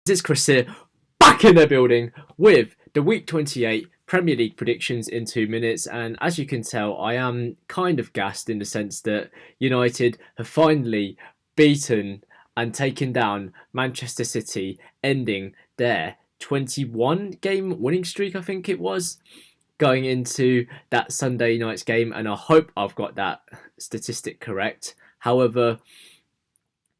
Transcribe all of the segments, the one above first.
It's Chris here, back in the building with the Week 28 Premier League predictions in 2 minutes. And as you can tell, I am kind of gassed in the sense that United have finally beaten and taken down Manchester City, ending their 21 game winning streak, I think it was, going into that Sunday night's game. And I hope I've got that statistic correct. However,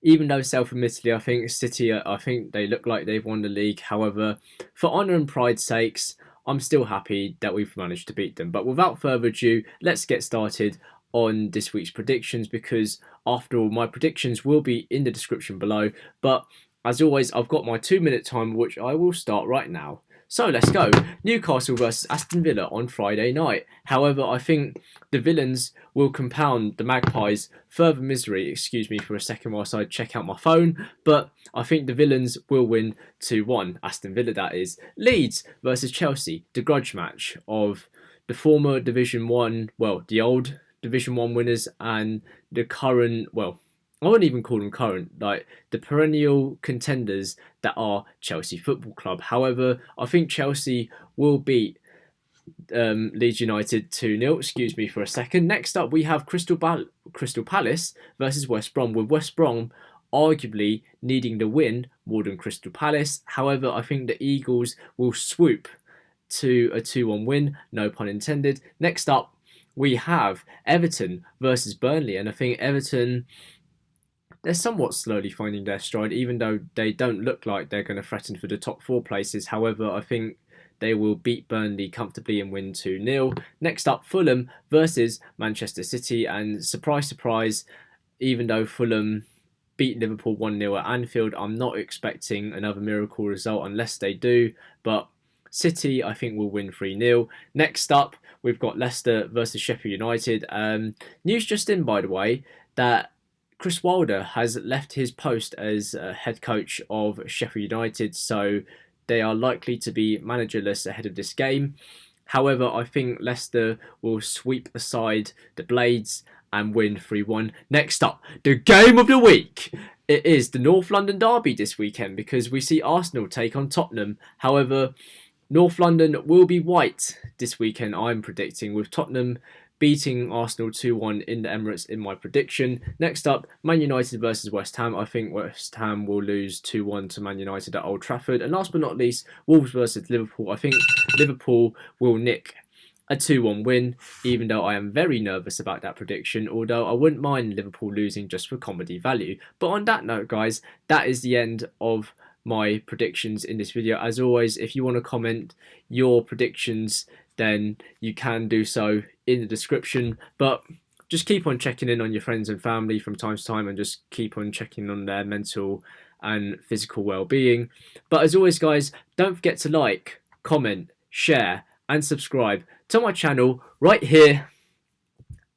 even though self-admittedly I think City, I think they look like they've won the league. However, for honour and pride's sakes, I'm still happy that we've managed to beat them. But without further ado, let's get started on this week's predictions, because after all, my predictions will be in the description below. But as always, I've got my 2 minute timer, which I will start right now. So let's go. Newcastle versus Aston Villa on Friday night. However, I think the Villains will compound the Magpies' further misery. Excuse me for a second whilst I check out my phone. But I think the Villains will win 2-1. Aston Villa, that is. Leeds versus Chelsea. The grudge match of the former Division 1, well, the old Division 1 winners and the current, well, I wouldn't even call them current, like the perennial contenders that are Chelsea Football Club. However, I think Chelsea will beat Leeds United 2-0. Excuse me for a second. Next up, we have Crystal Palace versus West Brom, with West Brom arguably needing the win more than Crystal Palace. However, I think the Eagles will swoop to a 2-1 win, no pun intended. Next up, we have Everton versus Burnley, and I think Everton, they're somewhat slowly finding their stride, even though they don't look like they're going to threaten for the top 4 places. However, I think they will beat Burnley comfortably and win 2-0. Next up, Fulham versus Manchester City. And surprise, surprise, even though Fulham beat Liverpool 1-0 at Anfield, I'm not expecting another miracle result unless they do. But City, I think, will win 3-0. Next up, we've got Leicester versus Sheffield United. News just in, by the way, that Chris Wilder has left his post as head coach of Sheffield United, so they are likely to be managerless ahead of this game. However, I think Leicester will sweep aside the Blades and win 3-1. Next up, the game of the week. It is the North London derby this weekend, because we see Arsenal take on Tottenham. However, North London will be white this weekend, I'm predicting, with Tottenham beating Arsenal 2-1 in the Emirates in my prediction. Next up, Man United versus West Ham. I think West Ham will lose 2-1 to Man United at Old Trafford. And last but not least, Wolves versus Liverpool. I think Liverpool will nick a 2-1 win, even though I am very nervous about that prediction, although I wouldn't mind Liverpool losing just for comedy value. But on that note, guys, that is the end of my predictions in this video. As always, if you want to comment your predictions, then you can do so in the description. But just keep on checking in on your friends and family from time to time, and just keep on checking on their mental and physical well-being. But as always, guys, don't forget to like, comment, share and subscribe to my channel right here.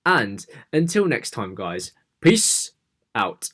And until next time, guys, peace out.